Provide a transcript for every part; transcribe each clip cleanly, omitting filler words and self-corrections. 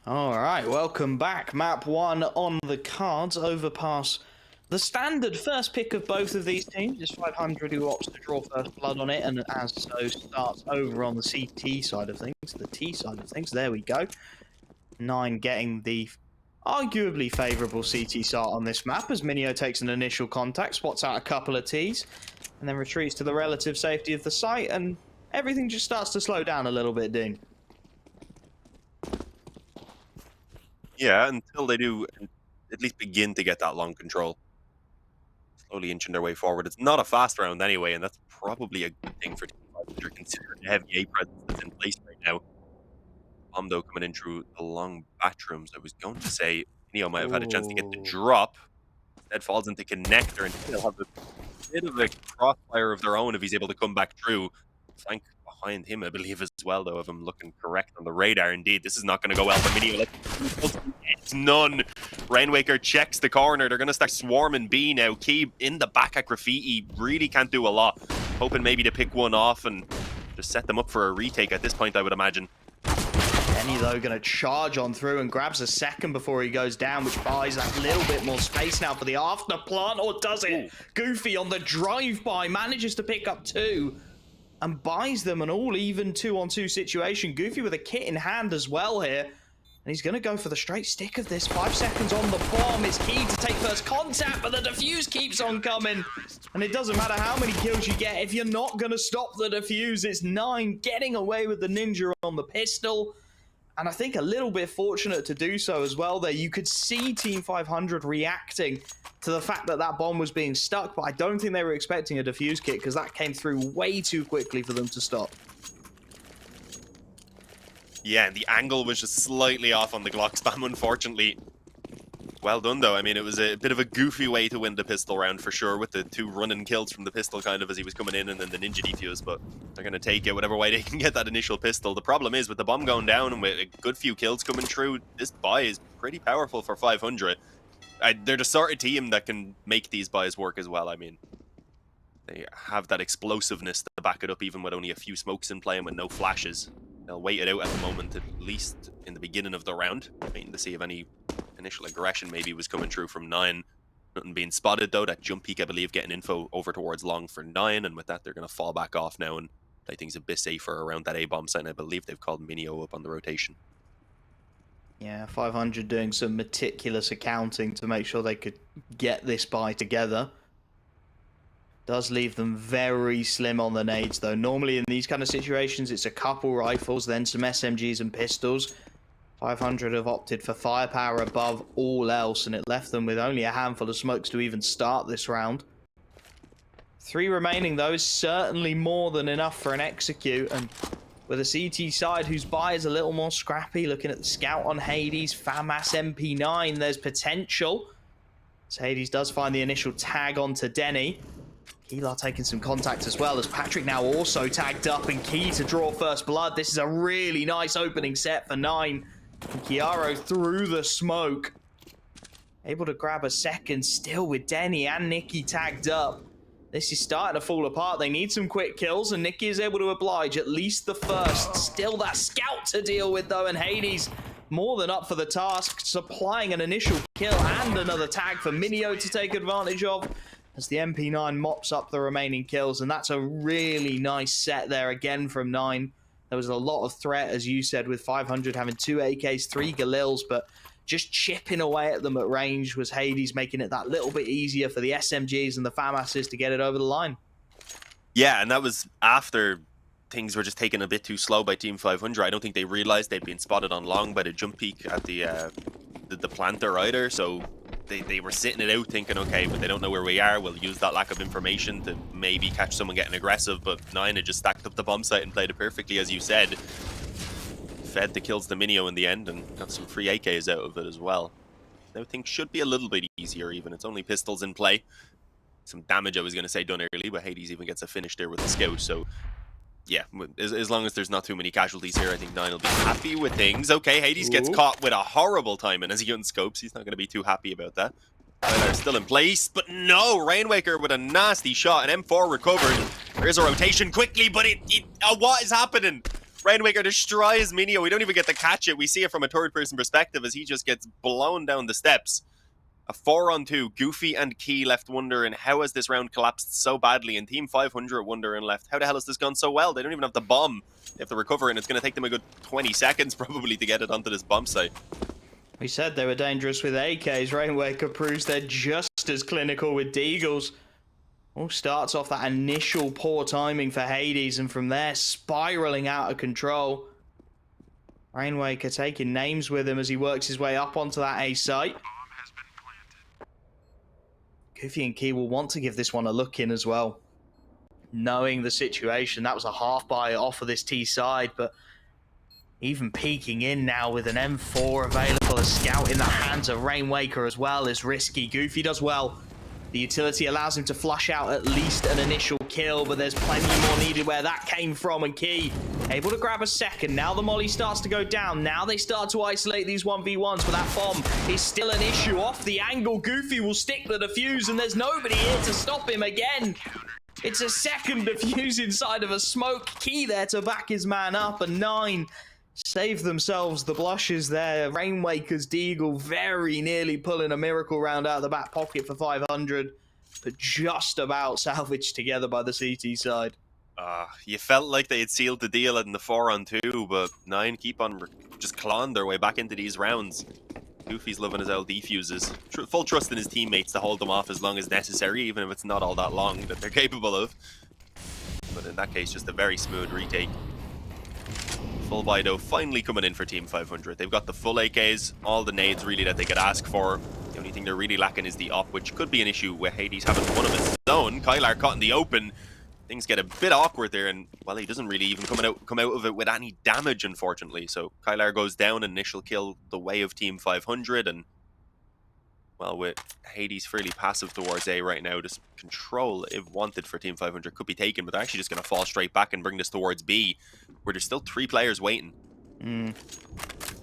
Alright, welcome back. Map 1 on the cards, Overpass. The standard first pick of both of these teams is 500, who opts to draw first blood on it, and as so starts over on the CT side of things, the T side of things. There we go. 9 getting the arguably favourable CT start on this map, as mynio takes an initial contact, spots out a couple of Ts, and then retreats to the relative safety of the site, and everything just starts to slow down a little bit, Dean. Yeah, until they do at least begin to get that long control. Slowly inching their way forward. It's not a fast round anyway, and that's probably a good thing for Team 500 considering the heavy A presence that's in place right now. Though coming in through the long bathrooms. I was going to say Neo might have had a chance to get the drop. Instead falls into connector, and he'll have a bit of a crossfire of their own if he's able to come back through. Flank behind him, I believe, as well, though, if I'm looking correct on the radar. Indeed, this is not going to go well for mynio. It's none. Rainwaker checks the corner. They're going to start swarming B now. KEiiiii in the back at KEiiiii really can't do a lot. Hoping maybe to pick one off and just set them up for a retake at this point, I would imagine. Kenny, though, going to charge on through and grabs a second before he goes down, which buys that little bit more space now for the after plant, or does it? Ooh. Goofy on the drive-by manages to pick up 2 and buys them an all-even 2-on-2 situation. Goofy with a kit in hand as well here. And he's going to go for the straight stick of this. 5 seconds on the bomb is key to take first contact, but the defuse keeps on coming. And it doesn't matter how many kills you get. If you're not going to stop the defuse, it's 9 getting away with the ninja on the pistol. And I think a little bit fortunate to do so as well there. You could see Team 500 reacting to the fact that that bomb was being stuck, but I don't think they were expecting a defuse kit because that came through way too quickly for them to stop. Yeah, and the angle was just slightly off on the Glock spam, unfortunately. Well done, though. I mean, it was a bit of a goofy way to win the pistol round, for sure, with the 2 running kills from the pistol, kind of, as he was coming in, and then the ninja defuse, but they're going to take it whatever way they can get that initial pistol. The problem is, with the bomb going down and with a good few kills coming through, this buy is pretty powerful for 500. They're the sort of team that can make these buys work as well. I mean, they have that explosiveness to back it up, even with only a few smokes in play and with no flashes. They'll wait it out at the moment, at least in the beginning of the round, waiting to see if any initial aggression maybe was coming through from 9. Nothing being spotted, though. That jump peak, I believe, getting info over towards long for 9, and with that, they're going to fall back off now and play things a bit safer around that A-bomb site, and I believe they've called mynio up on the rotation. Yeah, 500 doing some meticulous accounting to make sure they could get this buy together. Does leave them very slim on the nades, though. Normally in these kind of situations, it's a couple rifles, then some SMGs and pistols. 500 have opted for firepower above all else, and it left them with only a handful of smokes to even start this round. 3 remaining, though, is certainly more than enough for an execute, and with a CT side whose buy is a little more scrappy, looking at the scout on Hades, FAMAS MP9, there's potential. So Hades does find the initial tag onto Denny. KEiiiii taking some contact as well, as Patrick now also tagged up, and KEiiiii to draw first blood. This is a really nice opening set for 9. And Kylarro through the smoke. Able to grab a second still with Denny and Nikki tagged up. This is starting to fall apart. They need some quick kills, and Nikki is able to oblige at least the first. Still that scout to deal with, though, and Hades more than up for the task, supplying an initial kill and another tag for mynio to take advantage of, as the MP9 mops up the remaining kills, and that's a really nice set there again from 9. There was a lot of threat, as you said, with 500 having 2 AKs, 3 Galils, but just chipping away at them at range was Hades, making it that little bit easier for the SMGs and the FAMASs to get it over the line. Yeah, and that was after things were just taken a bit too slow by Team 500. I don't think they realized they'd been spotted on long by the jump peak at the planter either, so they were sitting it out thinking, okay, but they don't know where we are. We'll use that lack of information to maybe catch someone getting aggressive, but 9 had just stacked up the bomb site and played it perfectly, as you said. Fed the kills to mynio in the end and got some free AKs out of it as well. Now things should be a little bit easier even. It's only pistols in play. Some damage, I was going to say, done early, but Hades even gets a finish there with the scout, so yeah, as long as there's not too many casualties here, I think 9 will be happy with things. Okay, Hades gets caught with a horrible timing as he unscopes. He's not going to be too happy about that. They're still in place, but no! Rainwaker with a nasty shot, and M4 recovered. There is a rotation quickly, but what is happening? Rainmaker destroys mynio. We don't even get to catch it. We see it from a third-person perspective as he just gets blown down the steps. A 4-on-2. Goofy and KEiiiii left wondering, how has this round collapsed so badly? And Team 500 wondering left, how the hell has this gone so well? They don't even have the bomb. They have to recover, and it's going to take them a good 20 seconds probably to get it onto this bomb site. We said they were dangerous with AKs. Rainmaker proves they're just as clinical with Deagles. All starts off that initial poor timing for KEiiiii, and from there, spiraling out of control. Rainmaker taking names with him as he works his way up onto that A site. Goofy and KEiiiii will want to give this one a look in as well. Knowing the situation, that was a half buy off of this T side, but even peeking in now with an M4 available, a scout in the hands of Rainmaker as well is risky. Goofy does well. The utility allows him to flush out at least an initial kill, but there's plenty more needed where that came from, and KEiiiii able to grab a second. Now the molly starts to go down. Now they start to isolate these 1v1s, but that bomb is still an issue. Off the angle, Goofy will stick the defuse, and there's nobody here to stop him again. It's a second defuse inside of a smoke. KEiiiii there to back his man up, and 9 save themselves the blushes there. Rainmaker's Deagle very nearly pulling a miracle round out of the back pocket for 500, but just about salvaged together by the CT side. You felt like they had sealed the deal in the 4-on-2, but 9 keep on just clawing their way back into these rounds. Goofy's loving his old defuses. Full trust in his teammates to hold them off as long as necessary, even if it's not all that long that they're capable of. But in that case, just a very smooth retake. Full buy though finally coming in for Team 500. They've got the full AKs, all the nades really that they could ask for. The only thing they're really lacking is the op, which could be an issue with KEiiiii's having one of his own. Kylarro caught in the open. Things get a bit awkward there, and well, he doesn't really even come out of it with any damage, unfortunately. So Kylarro goes down, initial kill the way of Team 500, and well, with KEiiii's fairly passive towards A right now, this control, if wanted for Team 500, could be taken, but they're actually just going to fall straight back and bring this towards B, where there's still 3 players waiting.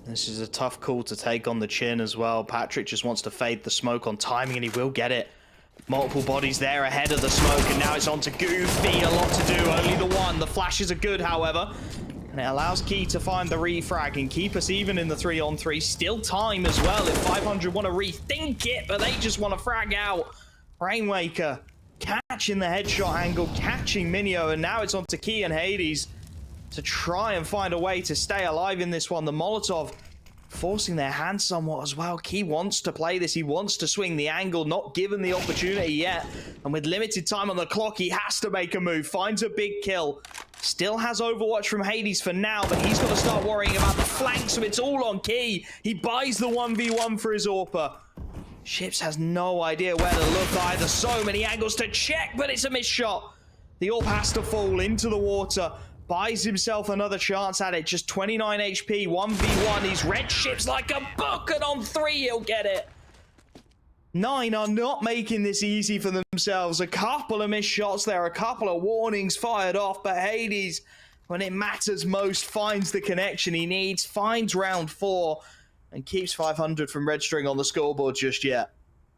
This is a tough call to take on the chin as well. Patrick just wants to fade the smoke on timing, and he will get it. Multiple bodies there ahead of the smoke, and now it's on to Goofy. A lot to do, only the one. The flashes are good, however. And it allows KEiiiii to find the refrag and keep us even in the 3-on-3. Still time as well if 500 want to rethink it, but they just want to frag out. Rainmaker catching the headshot angle, catching mynio, and now it's on to KEiiiii and KEiiii's to try and find a way to stay alive in this one. The Molotov forcing their hand somewhat as well. KEiiiii wants to play this. He wants to swing the angle, not given the opportunity yet. And with limited time on the clock, he has to make a move. Finds a big kill. Still has Overwatch from KEiiii's for now, but he's got to start worrying about the flanks, so it's all on KEiiiii. He buys the 1v1 for his AWPer. Ships has no idea where to look either. So many angles to check, but it's a missed shot. The AWP has to fall into the water. Buys himself another chance at it. Just 29 HP, 1v1. He's red ships like a book, and on 3 he'll get it. 9 are not making this easy for themselves. A couple of missed shots there, a couple of warnings fired off, but KEiiii's, when it matters most, finds the connection he needs, finds round 4, and keeps 500 from registering on the scoreboard just yet.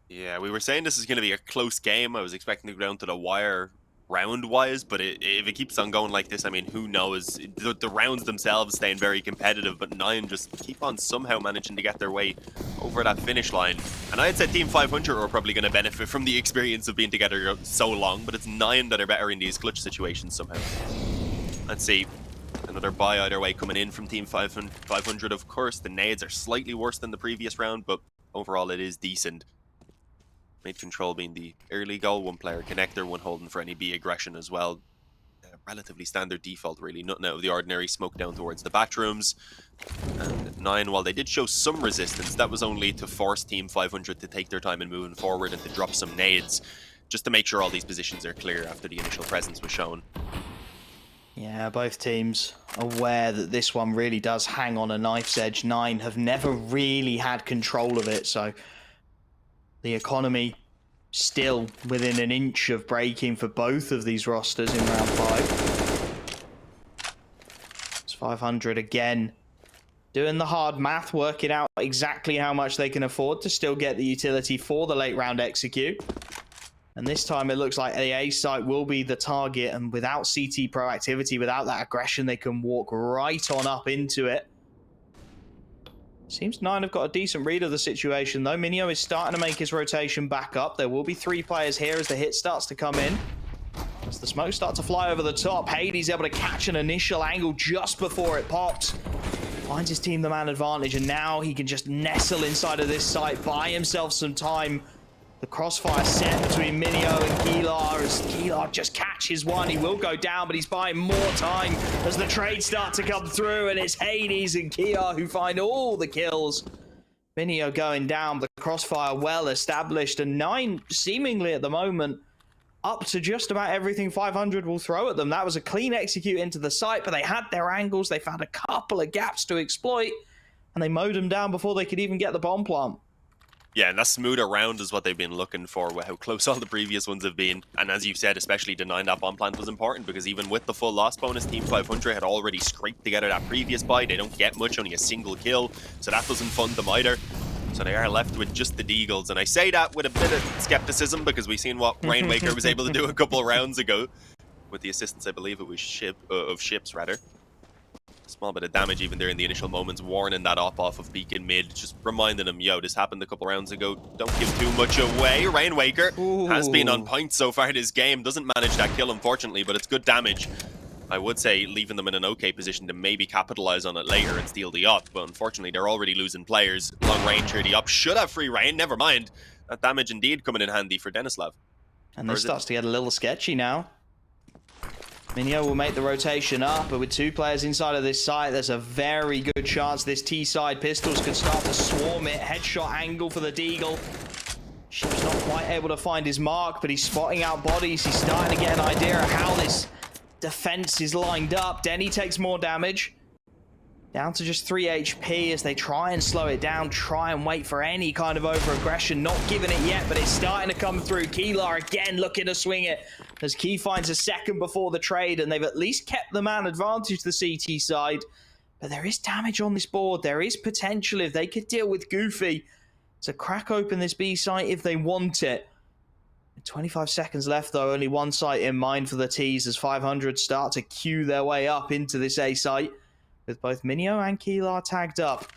Yeah, we were saying this is going to be a close game. I was expecting to go down to the wire round-wise, but if it keeps on going like this, I mean, who knows? The rounds themselves staying very competitive, but 9 just keep on somehow managing to get their way over that finish line. And I had said Team 500 are probably going to benefit from the experience of being together so long, but it's 9 that are better in these clutch situations somehow. Let's see. Another buy either way coming in from Team 500, of course. The nades are slightly worse than the previous round, but overall it is decent. Mid control being the early goal, 1 player connector, 1 holding for any B aggression as well. Relatively standard default, really. Nothing out of the ordinary. Smoke down towards the bathrooms. And 9, while they did show some resistance, that was only to force Team 500 to take their time in moving forward and to drop some nades, just to make sure all these positions are clear after the initial presence was shown. Yeah, both teams aware that this one really does hang on a knife's edge. 9 have never really had control of it, so the economy still within an inch of breaking for both of these rosters in round 5. It's 500 again, doing the hard math, working out exactly how much they can afford to still get the utility for the late round execute. And this time it looks like the A site will be the target, and without CT proactivity, without that aggression, they can walk right on up into it. Seems Nine have got a decent read of the situation though. mynio is starting to make his rotation back up. There will be 3 players here as the hit starts to come in. As the smoke starts to fly over the top, KEiiiii's able to catch an initial angle just before it pops. Finds his team the man advantage, and now he can just nestle inside of this site, buy himself some time. The crossfire set between mynio and KEiiiiii as KEiiiiii just catches one. He will go down, but he's buying more time as the trades start to come through, and it's KEiiiiii and KEiiiiii who find all the kills. mynio going down, the crossfire well established, and Nine seemingly at the moment up to just about everything 500 will throw at them. That was a clean execute into the site, but they had their angles. They found a couple of gaps to exploit, and they mowed them down before they could even get the bomb plant. Yeah, and that smoother round is what they've been looking for, with how close all the previous ones have been. And as you said, especially denying that bomb plant was important, because even with the full loss bonus, Team 500 had already scraped together that previous buy. They don't get much, only a single kill, so that doesn't fund them either. So they are left with just the deagles, and I say that with a bit of skepticism because we've seen what Rainmaker was able to do a couple of rounds ago with the assistance, I believe it was ships rather. A small bit of damage even there in the initial moments, warning that off of peak in mid, just reminding them, yo, this happened a couple rounds ago, don't give too much away. Rainmaker has been on point so far this game, doesn't manage that kill unfortunately, but it's good damage. I would say leaving them in an okay position to maybe capitalize on it later and steal the op, but unfortunately they're already losing players. Long range here, the op should have free reign, never mind. That damage indeed coming in handy for Denislav. And this starts to get a little sketchy now. mynio will make the rotation up, but with 2 players inside of this site, there's a very good chance this T-side pistols could start to swarm it. Headshot angle for the deagle. Ship's not quite able to find his mark, but he's spotting out bodies. He's starting to get an idea of how this defense is lined up. Denny takes more damage. Down to just 3 HP as they try and slow it down, try and wait for any kind of over-aggression. Not giving it yet, but it's starting to come through. KEiiiiii again looking to swing it as Key finds a second before the trade, and they've at least kept the man advantage, the CT side. But there is damage on this board. There is potential if they could deal with Goofy to crack open this B site if they want it. 25 seconds left though, only 1 site in mind for the T's as 500 start to queue their way up into this A site with both mynio and KEiiiiii tagged up.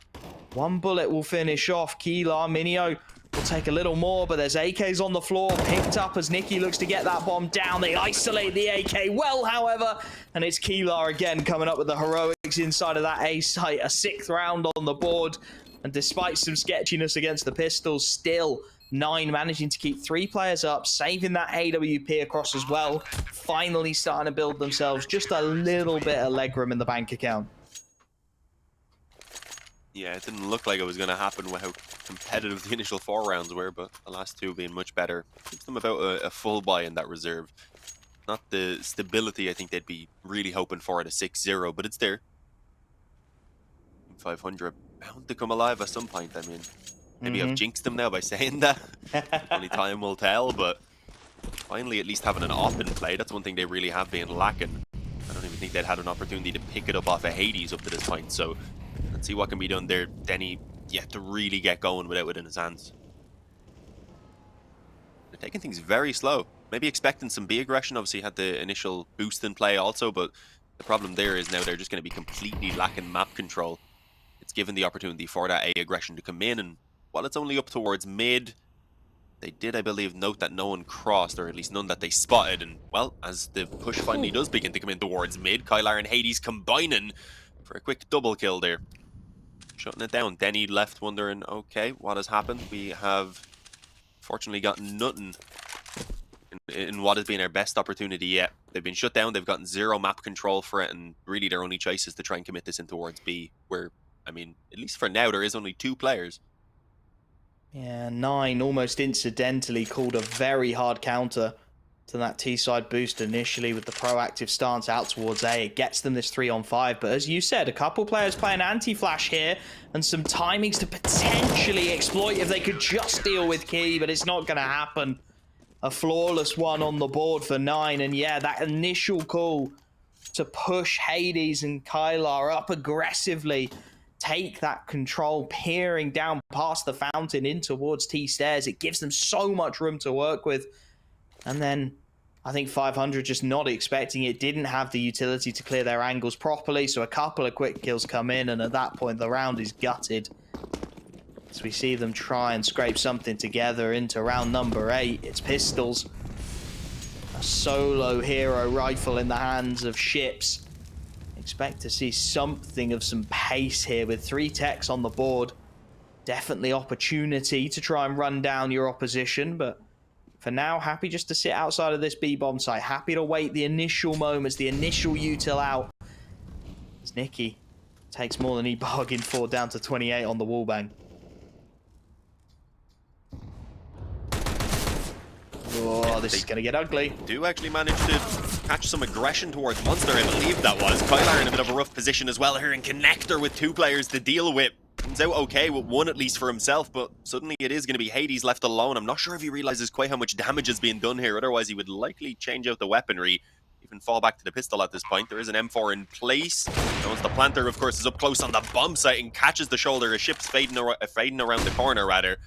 1 bullet will finish off KEiiiiii. mynio will take a little more, but there's AKs on the floor, picked up as Nicky looks to get that bomb down. They isolate the AK well, however, and it's KEiiiiii again coming up with the heroics inside of that A site. A 6th round on the board, and despite some sketchiness against the pistols, still Nine managing to keep 3 players up, saving that AWP across as well. Finally starting to build themselves just a little bit of legroom in the bank account. Yeah, it didn't look like it was going to happen with how competitive the initial 4 rounds were, but the last 2 being much better. Gives them about a full buy in that reserve. Not the stability I think they'd be really hoping for at a 6-0, but it's there. 500 bound to come alive at some point, I mean. Maybe I've jinxed them now by saying that. Only time will tell, but finally at least having an op in play, that's one thing they really have been lacking. I don't even think they'd had an opportunity to pick it up off of KEiiiiii up to this point, so let's see what can be done there. Denny yet to really get going without it in his hands. They're taking things very slow. Maybe expecting some B aggression, obviously had the initial boost in play also, but the problem there is now they're just going to be completely lacking map control. It's given the opportunity for that A aggression to come in, and while it's only up towards mid, they did, I believe, note that no one crossed, or at least none that they spotted. And, well, as the push finally does begin to come in towards mid, Kylarro and KEiiiiii combining for a quick double kill there. Shutting it down. Denny left wondering, okay, what has happened? We have fortunately got nothing in what has been our best opportunity yet. They've been shut down, they've gotten 0 map control for it, and really their only choice is to try and commit this in towards B, where, I mean, at least for now, there is only 2 players. Yeah, Nine almost incidentally called a very hard counter to that T-side boost initially with the proactive stance out towards A. It gets them this 3-on-5, but as you said, a couple players playing anti-flash here and some timings to potentially exploit if they could just deal with Key, but it's not going to happen. A flawless one on the board for Nine, and yeah, that initial call to push Hades and KEiiiiii up aggressively, take that control, peering down past the fountain in towards T-stairs. It gives them so much room to work with. And then I think 500 just not expecting it, didn't have the utility to clear their angles properly, so a couple of quick kills come in, and at that point the round is gutted. As we see them try and scrape something together into round number 8, it's pistols. A solo hero rifle in the hands of Ships. Expect to see something of some pace here with 3 techs on the board. Definitely opportunity to try and run down your opposition, but for now, happy just to sit outside of this B-bomb site. Happy to wait the initial moments, the initial util out. As Nicky takes more than he bargained for, down to 28 on the wallbang. Oh, this is going to get ugly. Do actually manage to catch some aggression towards Monster, I believe that was. Kylarro in a bit of a rough position as well here in Connector with 2 players to deal with. Comes out okay with 1 at least for himself, but suddenly it is going to be KEiiiii left alone. I'm not sure if he realizes quite how much damage is being done here, otherwise he would likely change out the weaponry, even fall back to the pistol at this point. There is an M4 in place. And once the planter, of course, is up close on the bomb site and catches the shoulder, a Ship's fading around the corner, rather.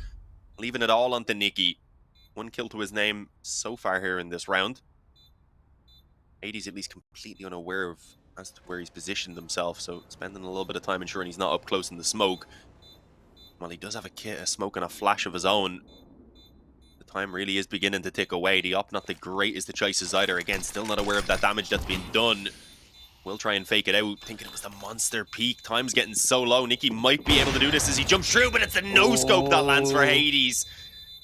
Leaving it all onto Nicky. 1 kill to his name so far here in this round. KEiiii's at least completely unaware of as to where he's positioned himself, so spending a little bit of time ensuring he's not up close in the smoke. Well, he does have a kit, a smoke and a flash of his own. The time really is beginning to tick away. The op not the greatest of choices either. Again, still not aware of that damage that's been done. Will try and fake it out, thinking it was the monster peak. Time's getting so low. Nicky might be able to do this as he jumps through, but it's a no-scope that lands for KEiiii's.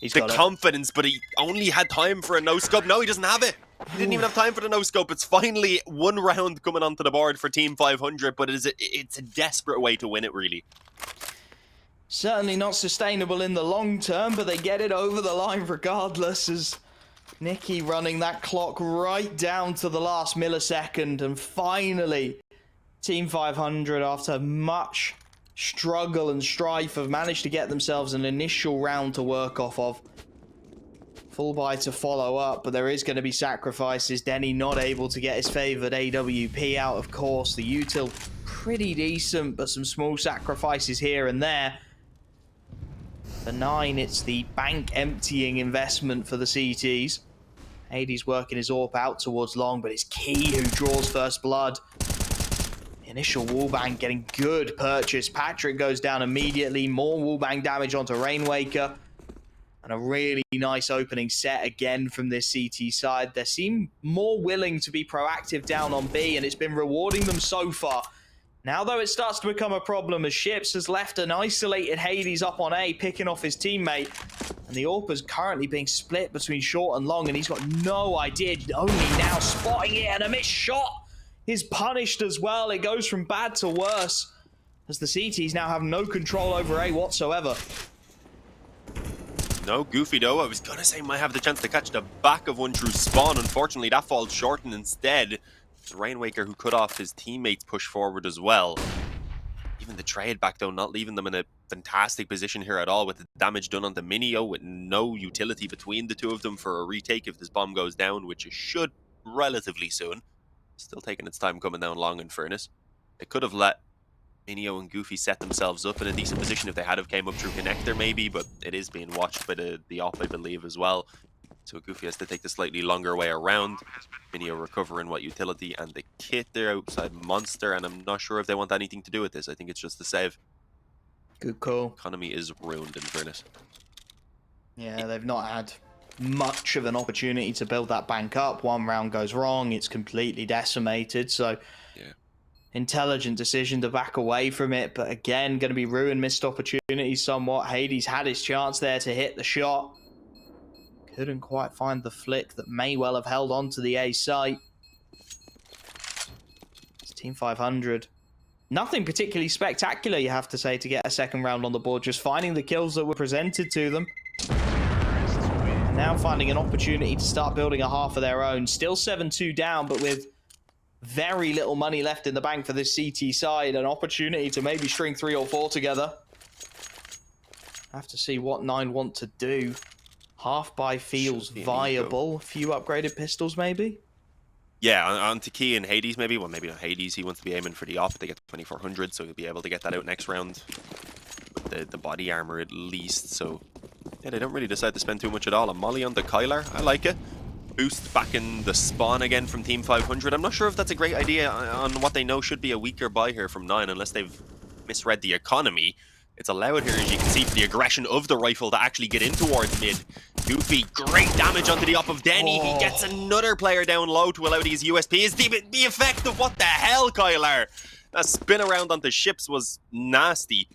The confidence, but he only had time for a no-scope. No, he doesn't have it. He didn't even have time for the no-scope. It's finally 1 round coming onto the board for Team 500, but it's a desperate way to win it, really. Certainly not sustainable in the long term, but they get it over the line regardless, as Nicky running that clock right down to the last millisecond, and finally Team 500, after much struggle and strife, have managed to get themselves an initial round to work off of. Full buy to follow up, but there is going to be sacrifices. Denny not able to get his favoured AWP out, of course. The util pretty decent, but some small sacrifices here and there. For 9, it's the bank emptying investment for the CTs. KEiiii's working his AWP out towards long, but it's KEiiiii who draws first blood. Initial wallbang getting good purchase. Patrick goes down immediately. More wallbang damage onto Rainwaker. And a really nice opening set again from this CT side. They seem more willing to be proactive down on B, and it's been rewarding them so far. Now, though, it starts to become a problem as Ships has left an isolated KEiiii's up on A, picking off his teammate. And the AWP is currently being split between short and long, and he's got no idea. Only now spotting it, and a missed shot is punished as well. It goes from bad to worse, as the CTs now have no control over A whatsoever. No, Goofy though, I was gonna say might have the chance to catch the back of one through spawn. Unfortunately, that falls short, and instead, the Rainwaker who cut off his teammates push forward as well. Even the trade back though, not leaving them in a fantastic position here at all, with the damage done on the mynio, with no utility between the 2 of them for a retake if this bomb goes down, which it should relatively soon. Still taking its time coming down long, in fairness. It could have let mynio and Goofy set themselves up in a decent position if they had have came up through Connector maybe, but it is being watched by the op, I believe, as well. So Goofy has to take the slightly longer way around. mynio recovering what utility and the kit there outside Monster, and I'm not sure if they want anything to do with this. I think it's just the save. Good call. Economy is ruined, in fairness. Yeah, they've not had much of an opportunity to build that bank up. 1 round goes wrong, it's completely decimated, so yeah. Intelligent decision to back away from it, but again, going to be ruined, missed opportunities somewhat. KEiiii's had his chance there to hit the shot. Couldn't quite find the flick that may well have held on to the A site. It's Team 500. Nothing particularly spectacular, you have to say, to get a second round on the board. Just finding the kills that were presented to them. And now finding an opportunity to start building a half of their own. Still 7-2 down, but with very little money left in the bank for this CT side. An opportunity to maybe string 3 or 4 together. Have to see what 9 want to do. Half buy feels viable. A few upgraded pistols, maybe? Yeah, on to KEiiiii and KEiiii's maybe. Well, maybe not KEiiii's. He wants to be aiming for the op. They get 2400, so he'll be able to get that out next round. With the body armor at least, so... Yeah, they don't really decide to spend too much at all. A molly on the Kylarro. I like it. boost back in the spawn again from Team 500. I'm not sure if that's a great idea on what they know should be a weaker buy here from 9, unless they've misread the economy. It's allowed here, as you can see, for the aggression of the rifle to actually get in towards mid. Goofy, great damage onto the up of Denny. He gets another player down low to allow these USP. Is the effect of what the hell, Kylarro? That spin around onto ships was nasty.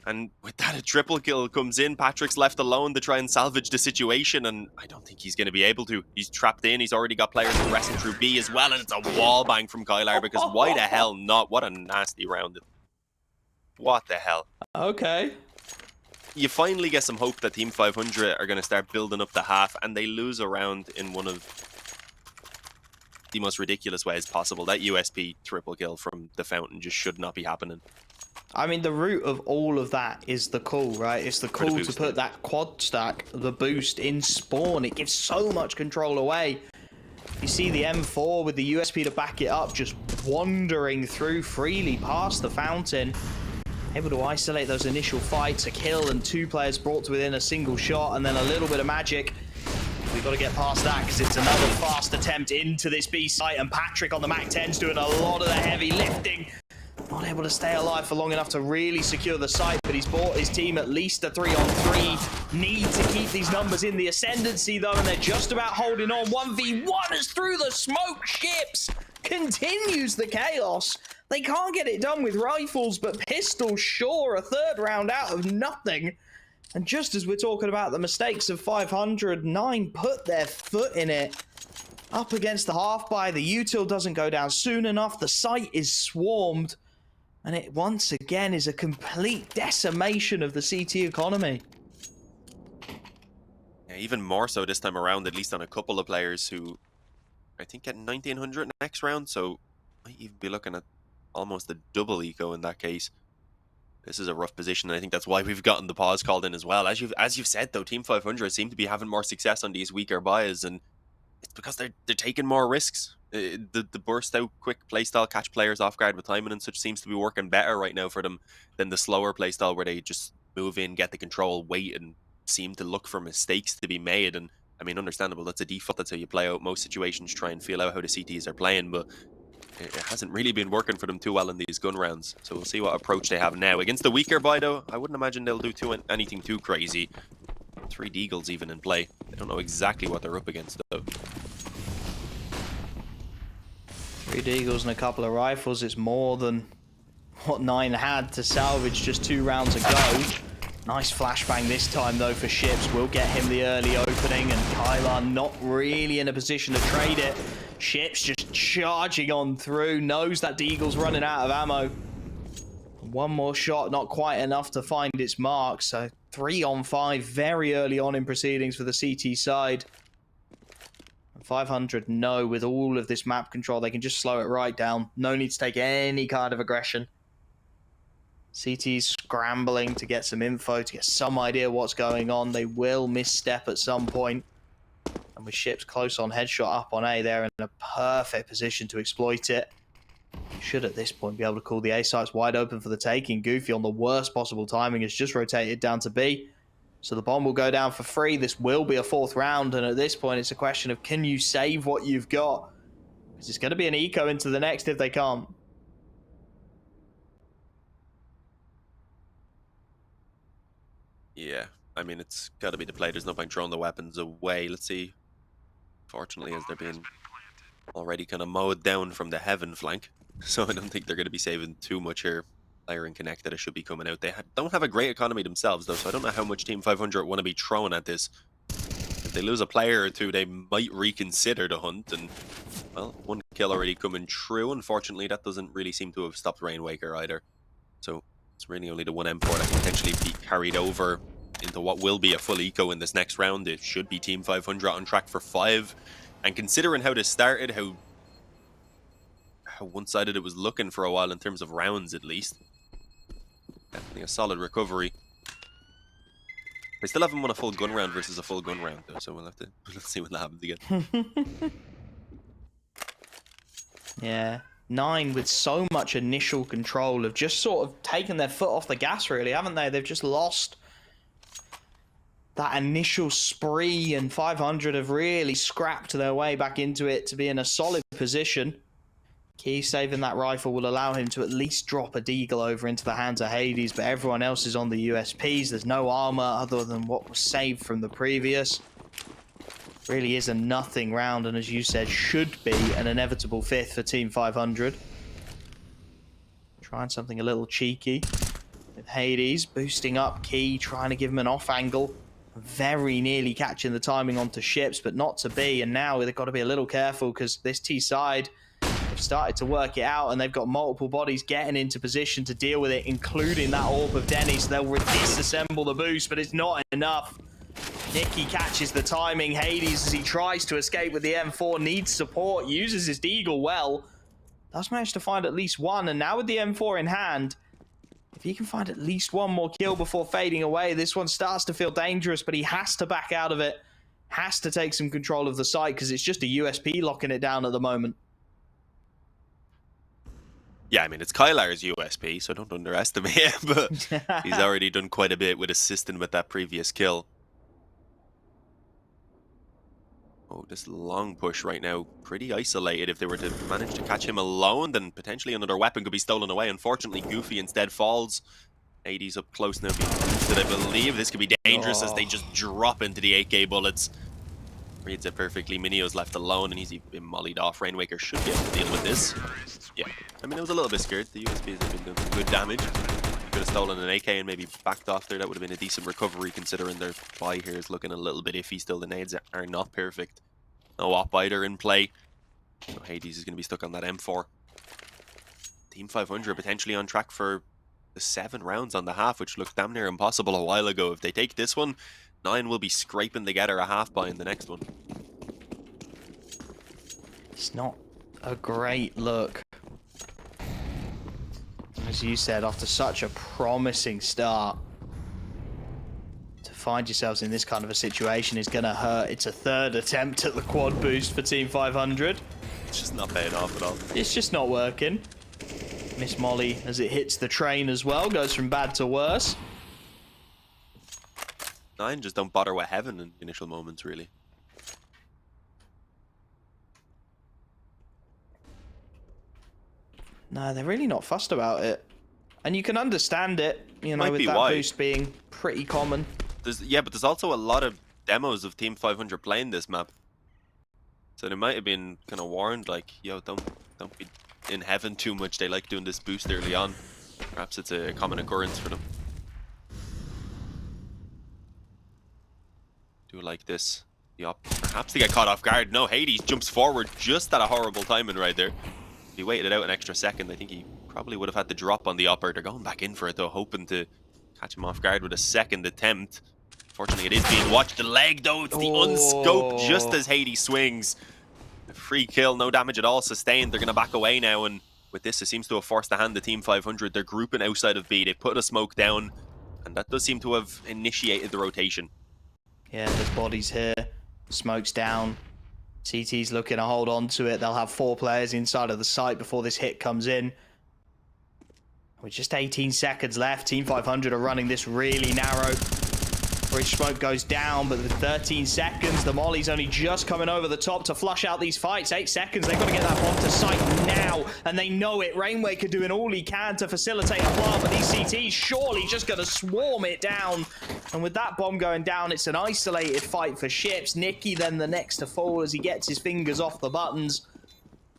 And with that, a triple kill comes in. Patrick's left alone to try and salvage the situation, and I don't think he's going to be able to. He's trapped in. He's already got players progressing through B as well, and it's a wall bang from Kylarro, because why the hell not? What a nasty round. What the hell? Okay. You finally get some hope that Team 500 are going to start building up the half, and they lose a round in one of the most ridiculous ways possible. That USP triple kill from the fountain just should not be happening. I mean, the root of all of that is the call, right? It's the call to put that quad stack, the boost, in spawn. It gives so much control away. You see the M4 with the USP to back it up, just wandering through freely past the fountain. Able to isolate those initial fights, a kill and 2 players brought to within a single shot, and then a little bit of magic. We've got to get past that, because it's another fast attempt into this B site, and Patrick on the MAC-10's doing a lot of the heavy lifting. Not able to stay alive for long enough to really secure the site, but he's bought his team at least a 3-on-3. Need to keep these numbers in the ascendancy, though, and they're just about holding on. 1v1 is through the smoke. Ships continues the chaos. They can't get it done with rifles, but pistols, sure, a 3rd round out of nothing. And just as we're talking about the mistakes of 500, 9 put their foot in it. Up against the half buy, the util doesn't go down soon enough. The site is swarmed. And it once again is a complete decimation of the CT economy. Yeah, even more so this time around, at least on a couple of players who I think get 1900 next round. So might even be looking at almost a double eco in that case. This is a rough position, and I think that's why we've gotten the pause called in as well. As you've said, though, Team 500 seem to be having more success on these weaker buys, and it's because they're taking more risks. The burst out quick playstyle, catch players off guard with timing and such, seems to be working better right now for them than the slower playstyle where they just move in, get the control, wait, and seem to look for mistakes to be made. And I mean, understandable, that's a default, that's how you play out most situations, try and feel out how the CTs are playing, but it hasn't really been working for them too well in these gun rounds. So we'll see what approach they have now. Against the weaker buy, though, I wouldn't imagine they'll do anything too crazy. 3 Deagles even in play. I don't know exactly what they're up against, though. 3 Deagles and a couple of rifles. It's more than what 9 had to salvage just 2 rounds ago. Nice flashbang this time, though, for Ships. Will get him the early opening, and Kylarro not really in a position to trade it. Ships just charging on through. Knows that Deagle's running out of ammo. 1 more shot, not quite enough to find its mark. So 3-on-5 very early on in proceedings for the CT side. 500 know with all of this map control, they can just slow it right down. No need to take any kind of aggression. CT's scrambling to get some info, to get some idea what's going on. They will misstep at some point. And with Ships close on headshot up on A, they're in a perfect position to exploit it. Should at this point be able to call the A sites wide open for the taking. Goofy on the worst possible timing has just rotated down to B. So the bomb will go down for free. This will be a 4th round, and at this point it's a question of, can you save what you've got? Because it's going to be an eco into the next if they can't. Yeah, I mean, it's got to be the play. There's no point throwing the weapons away. Let's see. Fortunately, as they're being already kind of mowed down from the heaven flank, so I don't think they're going to be saving too much here. Player and connected, it should be coming out. They don't have a great economy themselves, though, so I don't know how much Team 500 want to be throwing at this. If they lose a player or 2, they might reconsider the hunt, and, well, 1 kill already coming through. Unfortunately, that doesn't really seem to have stopped Rainwaker either. So it's really only the 1 M4 that can potentially be carried over into what will be a full eco in this next round. It should be Team 500 on track for 5. And considering how this started, how one-sided it was looking for a while in terms of rounds, at least. Definitely a solid recovery. They still haven't won a full gun round versus a full gun round, though, so we'll have to see what happens again. Yeah. 9 with so much initial control have just sort of taken their foot off the gas, really, haven't they? They've just lost that initial spree, and 500 have really scrapped their way back into it to be in a solid position. KEiiiii saving that rifle will allow him to at least drop a deagle over into the hands of KEiiiii, but everyone else is on the USPs. There's no armor other than what was saved from the previous. Really is a nothing round, and as you said, should be an inevitable 5th for Team 500. Trying something a little cheeky with KEiiiii, boosting up KEiiiii, trying to give him an off angle. Very nearly catching the timing onto ships, but not to be. And now they've got to be a little careful because this T side have started to work it out, and they've got multiple bodies getting into position to deal with it, including that AWP of Denny. So they'll disassemble the boost, but it's not enough. Nicky catches the timing. KEiiiii, as he tries to escape with the M4, needs support, uses his deagle well. Does manage to find at least one, and now with the M4 in hand, if he can find at least one more kill before fading away, this one starts to feel dangerous, but he has to back out of it. Has to take some control of the site because it's just a USP locking it down at the moment. Yeah, I mean, it's Kylarro's USP, so don't underestimate him, but he's already done quite a bit with assisting with that previous kill. Oh, this long push right now, pretty isolated. If they were to manage to catch him alone, then potentially another weapon could be stolen away. Unfortunately, Goofy instead falls. KEiiii's up close now being boosted, I believe. This could be dangerous as they just drop into the 8K bullets. Reads it perfectly. Mynio's left alone, and he's been mollied off. Rainwaker should be able to deal with this. Yeah, I mean, I was a little bit scared. The USPs have been doing good damage. Could have stolen an AK and maybe backed off there. That would have been a decent recovery, considering their buy here is looking a little bit iffy still. The nades are not perfect. No op either in play. So KEiiiii is going to be stuck on that M4. Team 500 potentially on track for the 7 rounds on the half, which looked damn near impossible a while ago. If they take this one, 9 will be scraping together a half buy in the next one. It's not a great look. As you said, after such a promising start, to find yourselves in this kind of a situation is going to hurt. It's a 3rd attempt at the quad boost for Team 500. It's just not paying off at all. It's just not working. Miss Molly, as it hits the train as well, goes from bad to worse. 9 just don't bother with heaven in initial moments, really. No, they're really not fussed about it. And you can understand it, you know, with that boost being pretty common. Yeah, but there's also a lot of demos of Team 500 playing this map. So they might have been kind of warned, like, yo, don't be in heaven too much. They like doing this boost early on. Perhaps it's a common occurrence for them. Do like this. Perhaps they get caught off guard. No, KEiiiii jumps forward just at a horrible timing right there. If he waited it out an extra second, I think he probably would have had to drop on the upper. They're going back in for it though, hoping to catch him off guard with a second attempt. Fortunately, it is being watched. The leg though, it's the unscope just as KEiiiii swings. A free kill, no damage at all sustained. They're going to back away now, and with this, it seems to have forced the hand to Team 500. They're grouping outside of B. They put a smoke down, and that does seem to have initiated the rotation. Yeah, there's bodies here. Smoke's down. CT's looking to hold on to it. They'll have 4 players inside of the site before this hit comes in. With just 18 seconds left, Team 500 are running this really narrow. Bridge smoke goes down, but with 13 seconds, the Molly's only just coming over the top to flush out these fights. 8 seconds, they've got to get that bomb to site now, and they know it. Rainwaker doing all he can to facilitate a plant, but these CTs surely just going to swarm it down. And with that bomb going down, it's an isolated fight for ships. Nicky then the next to fall as he gets his fingers off the buttons.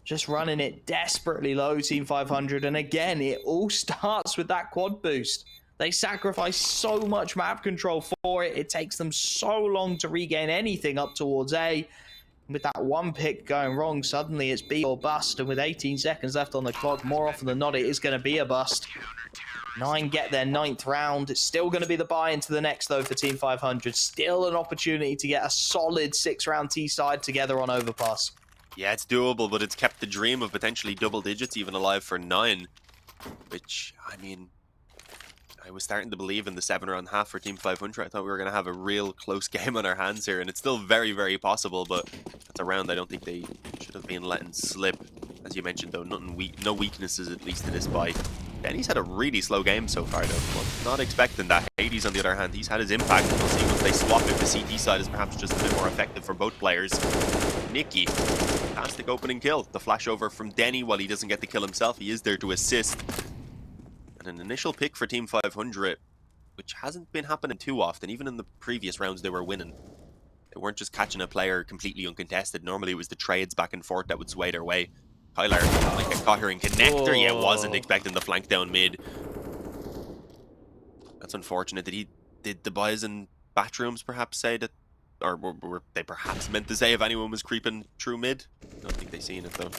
Just running it desperately low, Team 500. And again, it all starts with that quad boost. They sacrifice so much map control for it. It takes them so long to regain anything up towards A. With that one pick going wrong, suddenly it's B or bust. And with 18 seconds left on the clock, more often than not, it is going to be a bust. 9 get their 9th round. It's still going to be the buy into the next, though, for Team 500. Still an opportunity to get a solid 6-round T-side together on Overpass. Yeah, it's doable, but it's kept the dream of potentially double digits even alive for 9. Which, I mean, I was starting to believe in the 7-round half for Team 500. I thought we were going to have a real close game on our hands here, and it's still very, very possible, but that's a round I don't think they should have been letting slip. As you mentioned, though, no weaknesses, at least to this buy. Denny's had a really slow game so far, though. Well, not expecting that. KEiiiii, on the other hand, he's had his impact. We'll see once they swap if the CT side is perhaps just a bit more effective for both players. Nikki, fantastic opening kill. The flash over from Denny while he doesn't get the kill himself. He is there to assist. And an initial pick for Team 500, which hasn't been happening too often. Even in the previous rounds, they were winning. They weren't just catching a player completely uncontested. Normally, it was the trades back and forth that would sway their way. Kylarro might get caught here in connector. Yeah, wasn't expecting the flank down mid. That's unfortunate. Did the boys in bathrooms perhaps say that, or were they perhaps meant to say if anyone was creeping through mid? I don't think they seen it though.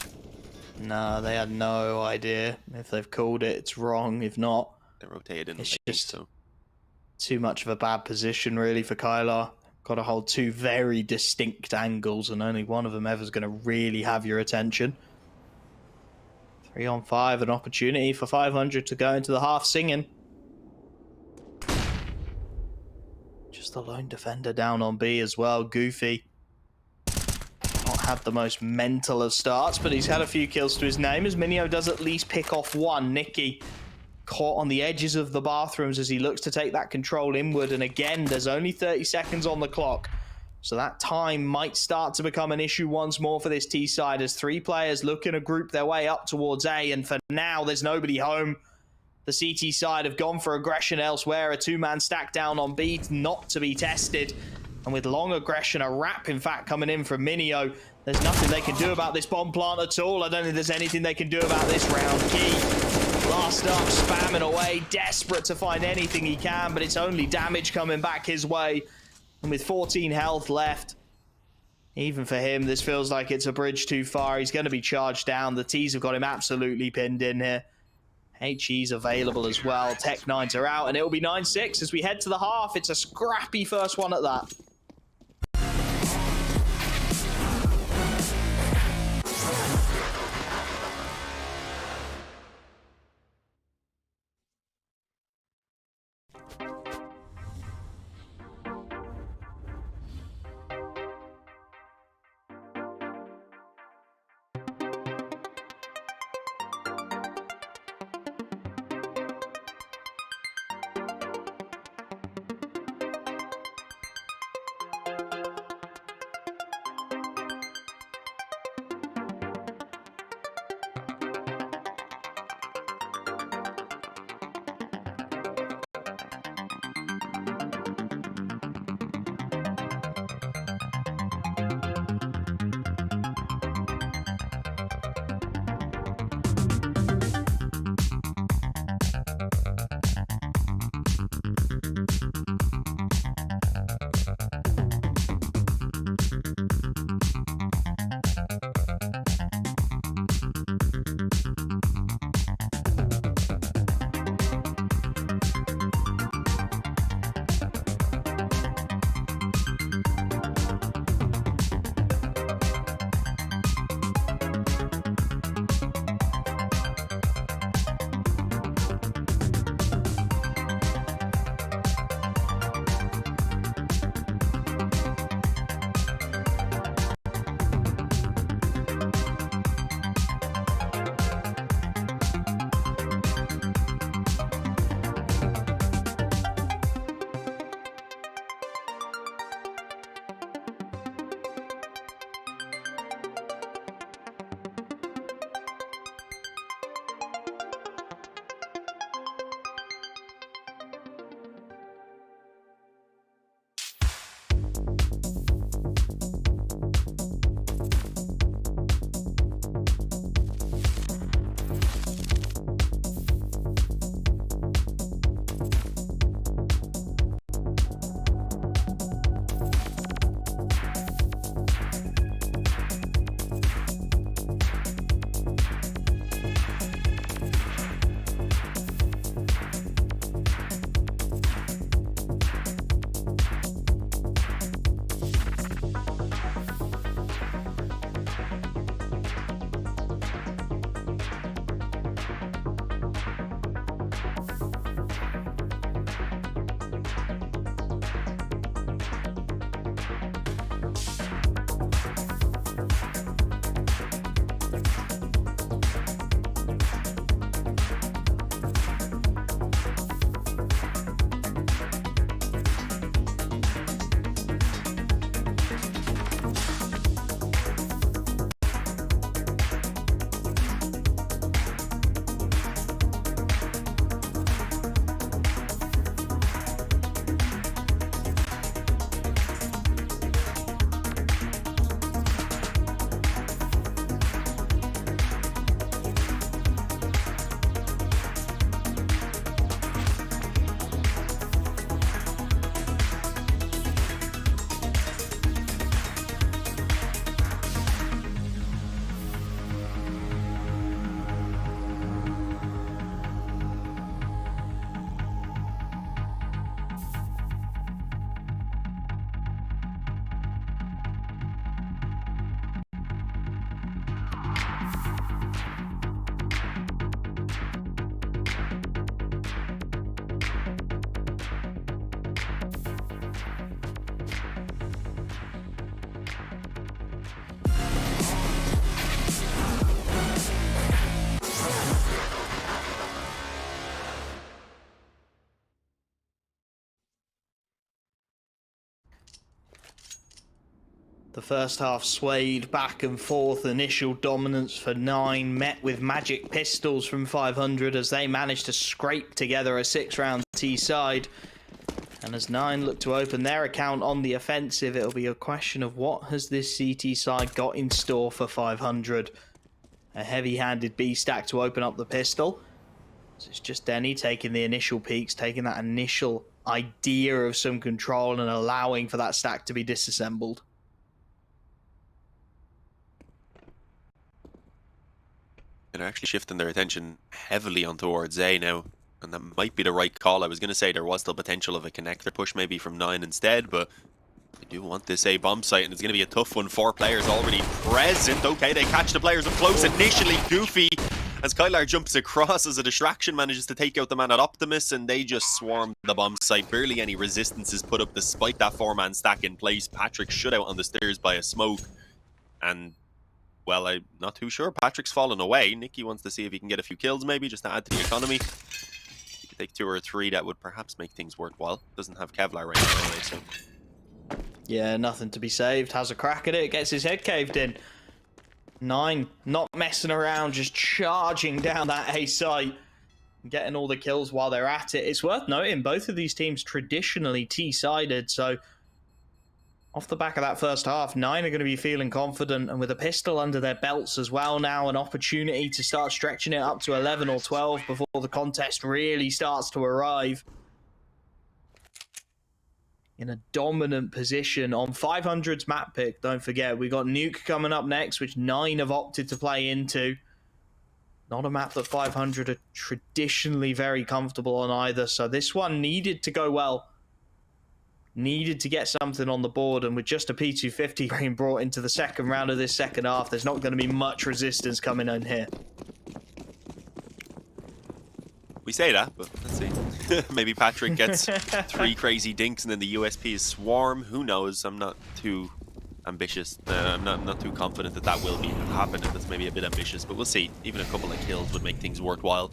No, they had no idea. If they've called it, it's wrong. If not, They rotated in it's late, just so too much of a bad position, really, for Kylarro. Got to hold two very distinct angles, and only one of them ever is going to really have your attention. 3 on 5, an opportunity for 500 to go into the half singing. Just the lone defender down on B as well. Goofy. Not had the most mental of starts, but he's had a few kills to his name, as mynio does at least pick off one. Nikki caught on the edges of the bathrooms as he looks to take that control inward, and again, there's only 30 seconds on the clock. So that time might start to become an issue once more for this T side, as 3 players looking to group their way up towards A, and for now, there's nobody home. The CT side have gone for aggression elsewhere, a 2-man stack down on B, not to be tested. And with long aggression, a wrap, in fact, coming in from mynio, there's nothing they can do about this bomb plant at all. I don't think there's anything they can do about this round. KEiiiii, last up, spamming away, desperate to find anything he can, but it's only damage coming back his way. And with 14 health left, even for him, this feels like it's a bridge too far. He's going to be charged down. The T's have got him absolutely pinned in here. HE's available as well. Tech9s are out, and it'll be 9-6 as we head to the half. It's a scrappy first one at that. The first half swayed back and forth. Initial dominance for 9 met with magic pistols from 500 as they managed to scrape together a 6-round T side. And as 9 look to open their account on the offensive, it'll be a question of what has this CT side got in store for 500. A heavy-handed B stack to open up the pistol. So it's just Denny taking the initial peeks, taking that initial idea of some control and allowing for that stack to be disassembled. They're actually shifting their attention heavily on towards A now, and that might be the right call. I was going to say there was still potential of a connector push maybe from 9 instead, but they do want this A bomb site, and it's going to be a tough one. 4 players already present. Okay, they catch the players up close initially. Goofy, as Kylarro jumps across as a distraction, manages to take out the man at Optimus, and they just swarm the bomb site. Barely any resistance is put up despite that 4-man stack in place. Patrick shut out on the stairs by a smoke, and well, I'm not too sure. Patrick's fallen away. Nicky wants to see if he can get a few kills maybe, just to add to the economy. If he could take 2 or 3, that would perhaps make things worthwhile. Doesn't have Kevlar right now anyway, so... Yeah, nothing to be saved. Has a crack at it, gets his head caved in. 9, not messing around, just charging down that A site. Getting all the kills while they're at it. It's worth noting, both of these teams traditionally T-sided, so... Off the back of that first half, 9 are going to be feeling confident, and with a pistol under their belts as well now, an opportunity to start stretching it up to 11 or 12 before the contest really starts to arrive. In a dominant position on 500's map pick, don't forget, we got Nuke coming up next, which 9 have opted to play into. Not a map that 500 are traditionally very comfortable on either, so this one needed to go well. Needed to get something on the board, and with just a P250 being brought into the second round of this second half, there's not going to be much resistance coming in here. We say that, but let's see. Maybe Patrick gets 3 crazy dinks and then the USP is swarm. Who knows? I'm not too ambitious. I'm not too confident that that will be happening. That's maybe a bit ambitious, but we'll see. Even a couple of kills would make things worthwhile.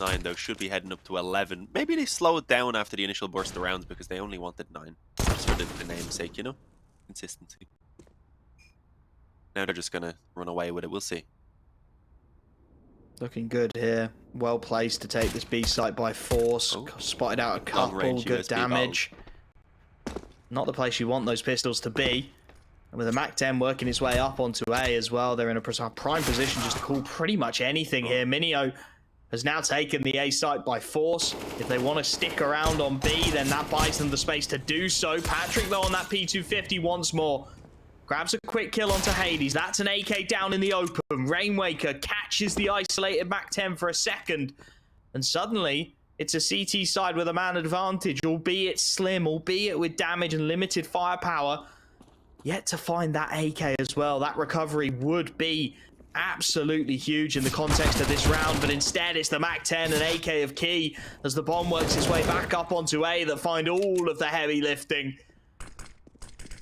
9 though should be heading up to 11. Maybe they slow it down after the initial burst of rounds because they only wanted 9. Just for the name's sake, you know? Consistency. Now they're just gonna run away with it. We'll see. Looking good here. Well placed to take this B site by force. Oh. Spotted out a couple, good USB damage. Not the place you want those pistols to be. And with a MAC-10 working its way up onto A as well, they're in a prime position just to call pretty much anything here. mynio has now taken the A site by force. If they want to stick around on B, then that buys them the space to do so. Patrick, though, on that P250 once more. Grabs a quick kill onto Hades. That's an AK down in the open. Rainwaker catches the isolated MAC-10 for a second. And suddenly, it's a CT side with a man advantage, albeit slim, albeit with damage and limited firepower. Yet to find that AK as well. That recovery would be absolutely huge in the context of this round, but instead it's the MAC-10 and AK of KEiiiii as the bomb works its way back up onto A that find all of the heavy lifting.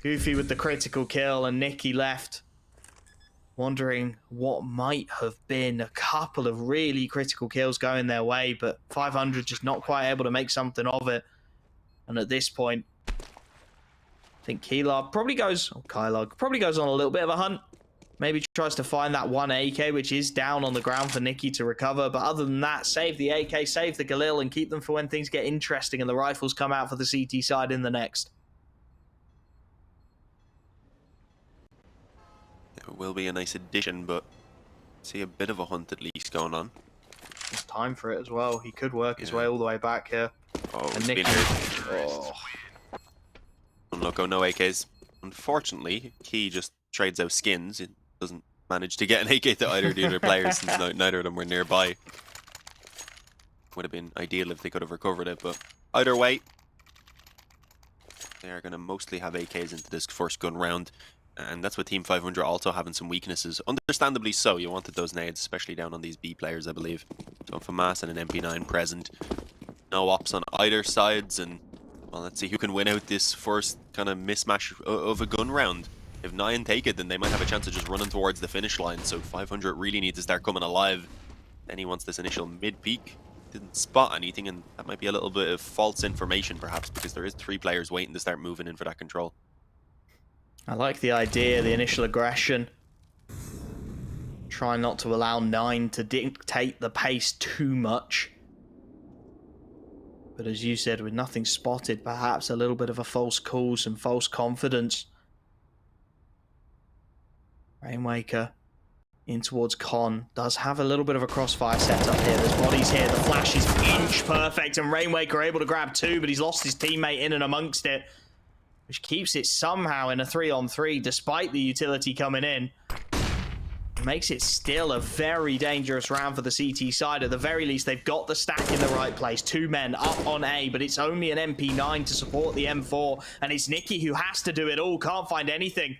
Goofy with the critical kill, and Nicky left wondering what might have been a couple of really critical kills going their way, but 500 just not quite able to make something of it. And at this point, I think Kylarro probably goes on a little bit of a hunt. Maybe tries to find that one AK, which is down on the ground for Nicky to recover. But other than that, save the AK, save the Galil, and keep them for when things get interesting and the rifles come out for the CT side in the next. It will be a nice addition, but see a bit of a hunt at least going on. There's time for it as well. He could work his way all the way back here. Oh, and Nicky. Oh. Unloco, no AKs. Unfortunately, KEiiiii just trades out skins. It doesn't manage to get an AK to either of the other players since neither of them were nearby. Would have been ideal if they could have recovered it, but either way, they are going to mostly have AKs into this first gun round. And that's with Team 500 also having some weaknesses. Understandably so, you wanted those nades, especially down on these B players, I believe. So FAMAS and an MP9 present. No ops on either sides, and well, let's see who can win out this first kind of mismatch of a gun round. If 9 take it, then they might have a chance of just running towards the finish line, so 500 really need to start coming alive. Then he wants this initial mid-peak. Didn't spot anything, and that might be a little bit of false information, perhaps, because there is 3 players waiting to start moving in for that control. I like the idea, the initial aggression. Try not to allow 9 to dictate the pace too much. But as you said, with nothing spotted, perhaps a little bit of a false call, some false confidence. Rainmaker in towards Con. Does have a little bit of a crossfire setup here. There's bodies here. The flash is inch perfect, and Rainmaker able to grab 2, but he's lost his teammate in and amongst it, which keeps it somehow in a 3-on-3, despite the utility coming in. Makes it still a very dangerous round for the CT side. At the very least, they've got the stack in the right place. 2 men up on A, but it's only an MP9 to support the M4, and it's Nicky who has to do it all. Can't find anything.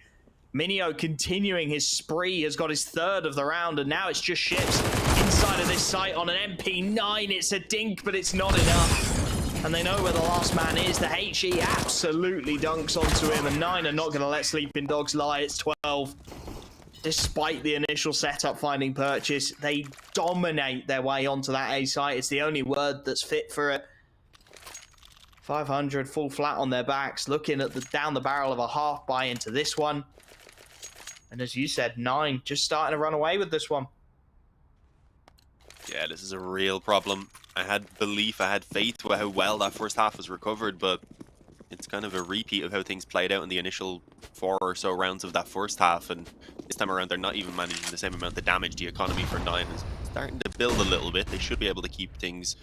Mynio continuing his spree, has got his 3rd of the round, and now it's just ships inside of this site on an MP9. It's a dink, but it's not enough. And they know where the last man is. The HE absolutely dunks onto him, and 9 are not going to let sleeping dogs lie. It's 12. Despite the initial setup finding purchase, they dominate their way onto that A site. It's the only word that's fit for it. 500 full flat on their backs, looking at down the barrel of a half buy into this one. And as you said, 9 just starting to run away with this one. Yeah, this is a real problem. I had belief, I had faith with how well that first half was recovered, but it's kind of a repeat of how things played out in the initial 4 or so rounds of that first half, and this time around they're not even managing the same amount of damage. The economy for 9 is starting to build a little bit. They should be able to keep things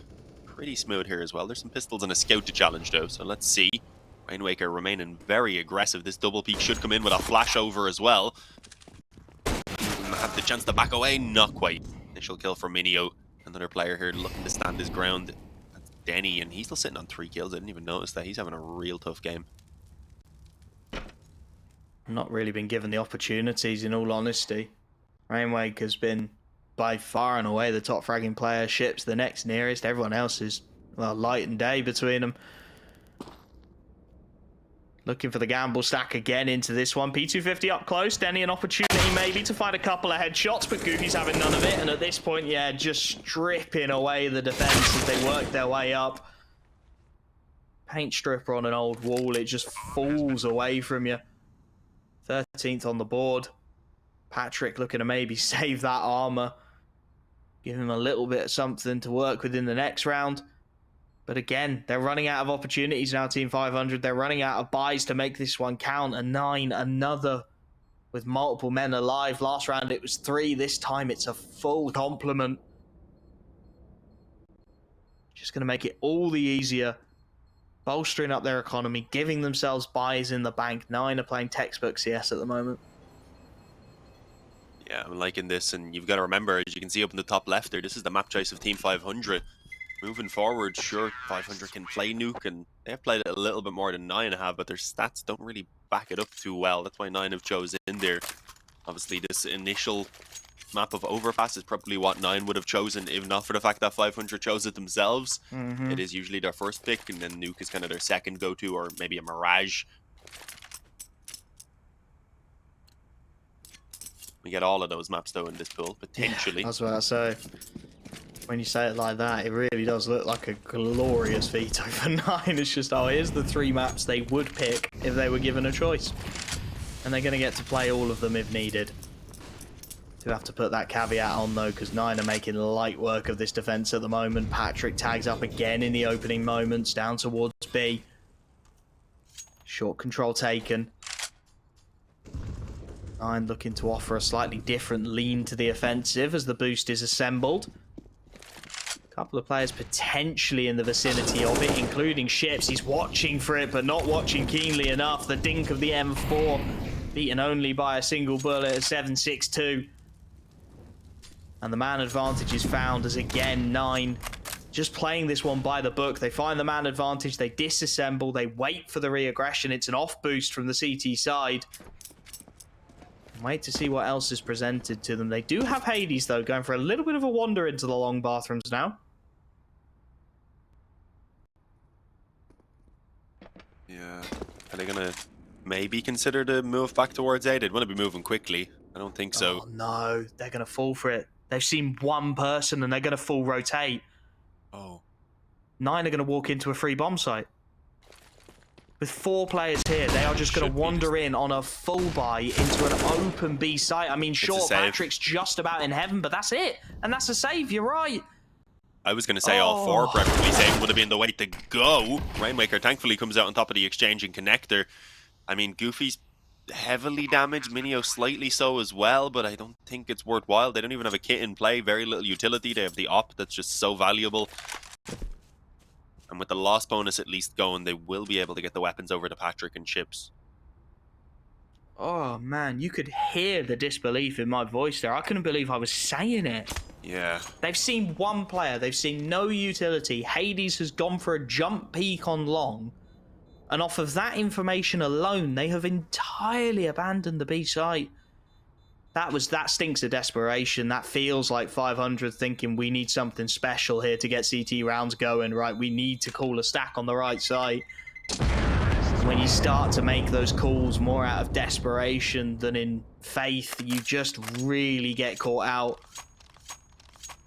pretty smooth here as well. There's some pistols and a scout to challenge though, so let's see. Rainmaker remaining very aggressive. This double peak should come in with a flashover as well. Have the chance to back away, not quite. Initial kill for Mynio. Another player here looking to stand his ground. That's Denny, and he's still sitting on 3 kills. I didn't even notice that. He's having a real tough game. Not really been given the opportunities, in all honesty. Rainmaker's been by far and away the top fragging player. Ships the next nearest. Everyone else is, well, light and day between them. Looking for the gamble stack again into this one. P250 up close. Denny an opportunity maybe to find a couple of headshots, but Goofy's having none of it. And at this point, yeah, just stripping away the defense as they work their way up. Paint stripper on an old wall. It just falls away from you. 13th on the board. Patrick looking to maybe save that armor. Give him a little bit of something to work with in the next round. But again, they're running out of opportunities now, Team 500. They're running out of buys to make this one count. A 9, another with multiple men alive. Last round it was 3. This time it's a full complement. Just going to make it all the easier. Bolstering up their economy, giving themselves buys in the bank. 9 are playing textbook CS at the moment. Yeah, I'm liking this, and you've got to remember, as you can see up in the top left there, this is the map choice of Team 500. Moving forward, sure, 500 can play Nuke, and they've played it a little bit more than 9 have, but their stats don't really back it up too well. That's why 9 have chosen in there. Obviously, this initial map of Overpass is probably what 9 would have chosen, if not for the fact that 500 chose it themselves. It is usually their first pick, and then Nuke is kind of their second go-to, or maybe a Mirage. We get all of those maps, though, in this pool, potentially. Yeah, that's what I say. When you say it like that, it really does look like a glorious veto for 9. It's just, oh, here's the 3 maps they would pick if they were given a choice. And they're going to get to play all of them if needed. Do have to put that caveat on, though, because 9 are making light work of this defense at the moment. Patrick tags up again in the opening moments, down towards B. Short control taken. 9 looking to offer a slightly different lean to the offensive as the boost is assembled. Couple of players potentially in the vicinity of it, including Ships. He's watching for it, but not watching keenly enough. The dink of the M4, beaten only by a single bullet at 7.62. And the man advantage is found as, again, 9 just playing this one by the book. They find the man advantage, they disassemble, they wait for the re-aggression. It's an off boost from the CT side. Wait to see what else is presented to them. They do have Hades, though, going for a little bit of a wander into the long bathrooms now. Yeah. Are they going to maybe consider the move back towards A? They'd want to be moving quickly. I don't think so. Oh, no. They're going to fall for it. They've seen one person, and they're going to full rotate. Oh. 9 are going to walk into a free bomb site. With 4 players here, they are just going to wander in on a full buy into an open B site. I mean, sure, Patrick's just about in heaven, but that's it. And that's a save, you're right. I was going to say all 4 preferably save would have been the way to go. Rainmaker thankfully comes out on top of the exchange and connector. I mean, Goofy's heavily damaged, mynio slightly so as well, but I don't think it's worthwhile. They don't even have a kit in play, very little utility. They have the op that's just so valuable. And with the loss bonus at least going, they will be able to get the weapons over to Patrick and Chips. Oh, man, you could hear the disbelief in my voice there. I couldn't believe I was saying it. Yeah. They've seen 1 player. They've seen no utility. Hades has gone for a jump peek on long. And off of that information alone, they have entirely abandoned the B site. That stinks of desperation. That feels like 500 thinking we need something special here to get CT rounds going, right? We need to call a stack on the right side. When you start to make those calls more out of desperation than in faith, you just really get caught out.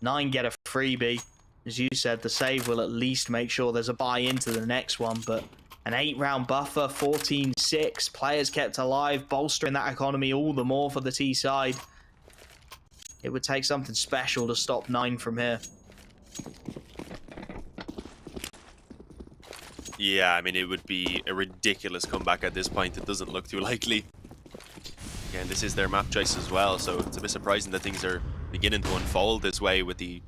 9 get a freebie. As you said, the save will at least make sure there's a buy into the next one, but an 8-round buffer, 14-6, players kept alive, bolstering that economy all the more for the T side. It would take something special to stop 9 from here. Yeah, I mean, it would be a ridiculous comeback at this point. It doesn't look too likely. Again, this is their map choice as well, so it's a bit surprising that things are beginning to unfold this way with the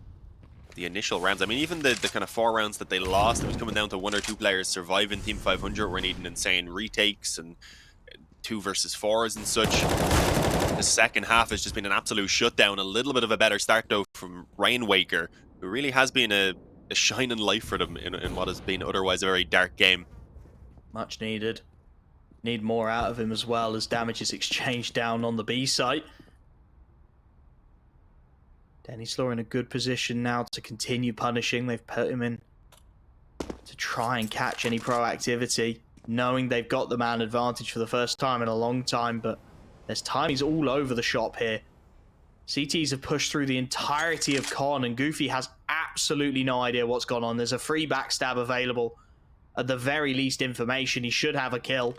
initial rounds. I mean, even the kind of 4 rounds that they lost, it was coming down to 1 or 2 players surviving. Team 500 were needing insane retakes and 2 versus 4s and such. The second half has just been an absolute shutdown. A little bit of a better start, though, from Rainwaker, who really has been a shining light for them in what has been otherwise a very dark game. Much needed. Need more out of him as well as damage is exchanged down on the B site. Dennyslaw in a good position now to continue punishing. They've put him in to try and catch any proactivity, knowing they've got the man advantage for the first time in a long time, but there's timies all over the shop here. CTs have pushed through the entirety of Con, and Goofy has absolutely no idea what's gone on. There's a free backstab available. At the very least information, he should have a kill.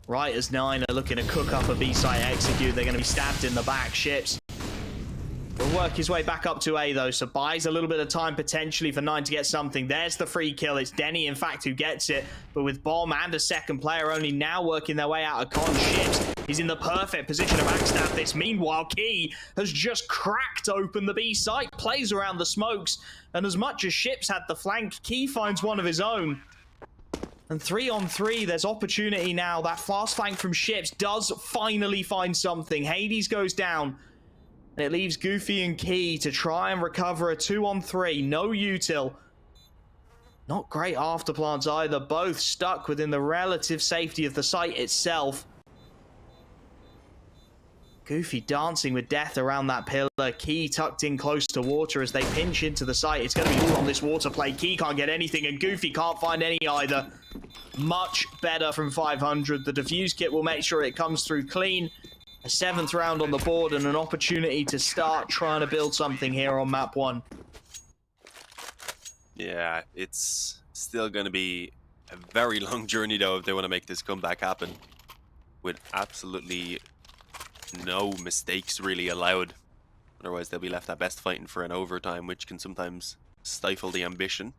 Right as 9 are looking to cook up a B-site execute, they're going to be stabbed in the back. Ships will work his way back up to A, though, so buys a little bit of time potentially for 9 to get something. There's the free kill. It's Denny, in fact, who gets it, but with Bomb and a second player only now working their way out of Con, Ships is in the perfect position to backstab this. Meanwhile, KEiiiii has just cracked open the B site, plays around the smokes, and as much as Ships had the flank, KEiiiii finds one of his own. And 3-on-3, there's opportunity now. That fast flank from Ships does finally find something. Hades goes down. And it leaves Goofy and KEiiiii to try and recover a 2-on-3. No util. Not great afterplants either. Both stuck within the relative safety of the site itself. Goofy dancing with death around that pillar. KEiiiii tucked in close to water as they pinch into the site. It's going to be all on this water play. KEiiiii can't get anything and Goofy can't find any either. Much better from 500. The defuse kit will make sure it comes through clean. A 7th round on the board and an opportunity to start trying to build something here on map 1. Yeah, it's still going to be a very long journey, though, if they want to make this comeback happen. With absolutely no mistakes really allowed. Otherwise, they'll be left at best fighting for an overtime, which can sometimes stifle the ambition.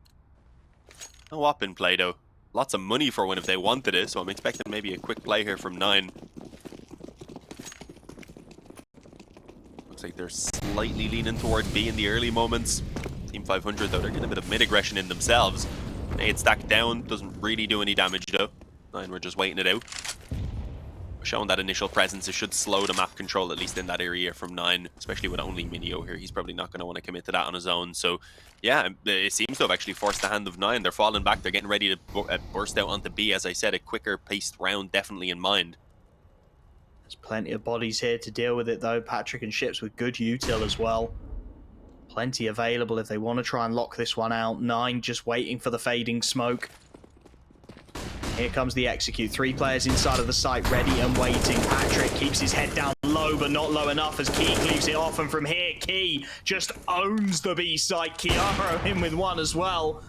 No op in play, though. Lots of money for one if they wanted it, so I'm expecting maybe a quick play here from 9. Looks like they're slightly leaning toward B in the early moments. Team 500, though, they're getting a bit of mid-aggression in themselves. Nade stacked down, doesn't really do any damage, though. 9, we're just waiting it out. Showing that initial presence, it should slow the map control, at least in that area from 9, especially with only mynio here. He's probably not going to want to commit to that on his own. So, yeah, it seems to have actually forced the hand of 9. They're falling back. They're getting ready to burst out onto B. As I said, a quicker paced round definitely in mind. There's plenty of bodies here to deal with it, though. Patrick and Ships with good util as well. Plenty available if they want to try and lock this one out. 9 just waiting for the fading smoke. Here comes the execute. 3 players inside of the site, ready and waiting. Patrick keeps his head down low, but not low enough as KEiiiii cleaves it off. And from here, KEiiiii just owns the B site. Kylarro in with one as well.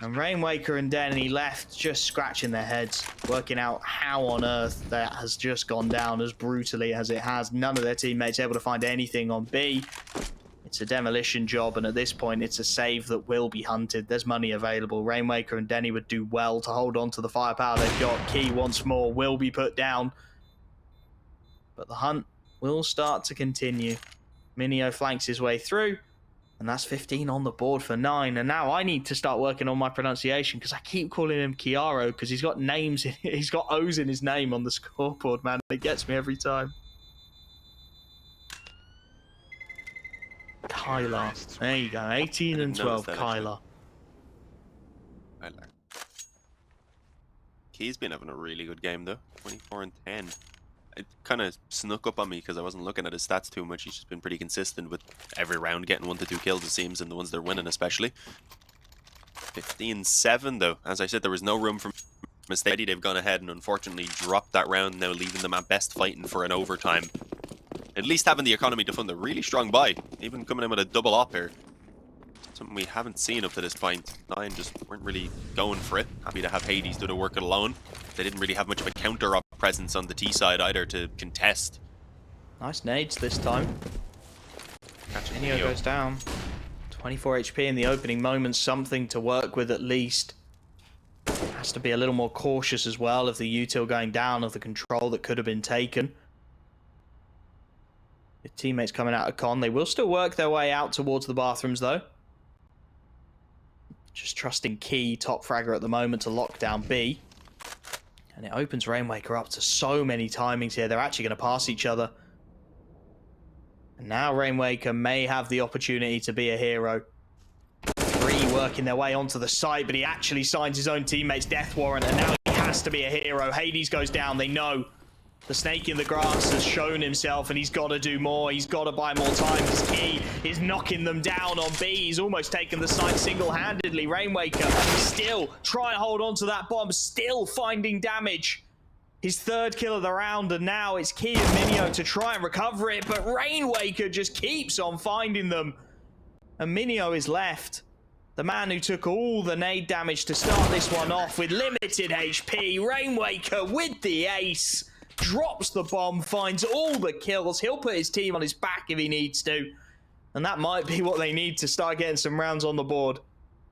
And Rainwaker and Denny left just scratching their heads, working out how on earth that has just gone down as brutally as it has. None of their teammates able to find anything on B. It's a demolition job, and at this point, it's a save that will be hunted. There's money available. Rainwaker and Denny would do well to hold on to the firepower they've got. KEiiiii once more will be put down. But the hunt will start to continue. mynio flanks his way through. And that's 15 on the board for 9. And now I need to start working on my pronunciation because I keep calling him Kylarro because he's got names, he's got O's in his name on the scoreboard, man. It gets me every time. Kylarro. There you go. 18 and 12, Kylarro. KEiiii's been having a really good game, though. 24 and 10. It kind of snuck up on me because I wasn't looking at his stats too much. He's just been pretty consistent with every round getting 1 to 2 kills, it seems, and the ones they're winning especially. 15-7 though. As I said, there was no room for mistake. They've gone ahead and unfortunately dropped that round, now leaving them at best fighting for an overtime. At least having the economy to fund a really strong buy, even coming in with a double op here. Something we haven't seen up to this point. Nine just weren't really going for it. Happy to have Hades do the work alone. They didn't really have much of a counter op presence on the T side either to contest. Nice nades this time. mynio goes down. 24 HP in the opening moments, something to work with at least. Has to be a little more cautious as well of the util going down, of the control that could have been taken. With teammates coming out of con, they will still work their way out towards the bathrooms though. Just trusting KEiiiii, top fragger at the moment, to lock down B. And it opens Rainwaker up to so many timings here. They're actually going to pass each other. And now Rainwaker may have the opportunity to be a hero. 3 working their way onto the site, but he actually signs his own teammate's death warrant, and now he has to be a hero. Hades goes down, they know. The snake in the grass has shown himself, and he's got to do more. He's got to buy more time. His KEiiiii is knocking them down on B. He's almost taken the site single-handedly. Rainwaker still trying to hold on to that bomb, still finding damage. His 3rd kill of the round, and now it's KEiiiii and mynio to try and recover it, but Rainwaker just keeps on finding them. And mynio is left. The man who took all the nade damage to start this one off with limited HP. Rainwaker with the ace. Drops the bomb, finds all the kills. He'll put his team on his back if he needs to. And that might be what they need to start getting some rounds on the board.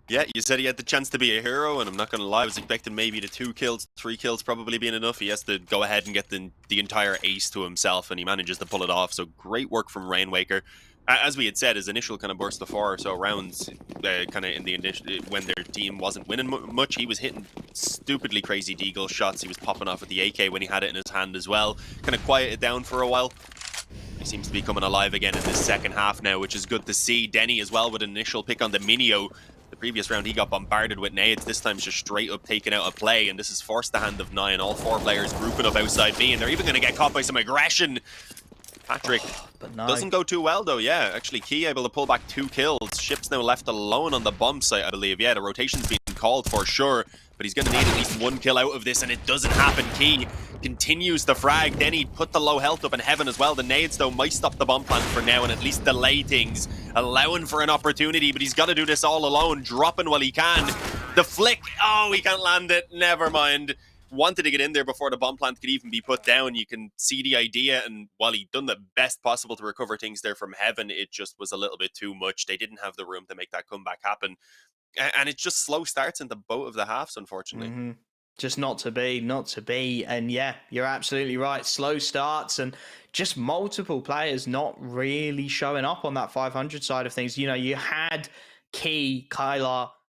Yeah, you said he had the chance to be a hero, and I'm not going to lie, I was expecting maybe the 2 kills, 3 kills probably being enough. He has to go ahead and get the entire ace to himself, and he manages to pull it off. So great work from Rainwaker. As we had said, his initial kind of burst of 4 or so rounds, kind of in the initial, when their team wasn't winning much, he was hitting stupidly crazy deagle shots. He was popping off with the AK when he had it in his hand as well. Kind of quieted down for a while. He seems to be coming alive again in this second half now, which is good to see. Denny as well with an initial pick on the mynio. The previous round he got bombarded with nades. This time just straight up taken out of play, and this has forced the hand of 9. All 4 players grouping up outside B, and they're even going to get caught by some aggression. Patrick doesn't go too well though. Yeah, actually KEiiiii able to pull back 2 kills. Ship's now left alone on the bomb site, I believe. Yeah, the rotation's been called for sure, but he's going to need at least 1 kill out of this, and it doesn't happen. KEiiiii continues the frag. Then he put the low health up in heaven as well. The nades though might stop the bomb plant for now and at least delay things, allowing for an opportunity, but he's got to do this all alone, dropping while he can. The flick, oh, he can't land it, never mind. Wanted to get in there before the bomb plant could even be put down. You can see the idea, and while he'd done the best possible to recover things there from heaven, it just was a little bit too much. They didn't have the room to make that comeback happen, and it's just slow starts into both of the halves, unfortunately. Just not to be. And yeah, you're absolutely right. Slow starts and just multiple players not really showing up on that 500 side of things. You know, you had KEiiiii, Kylarro,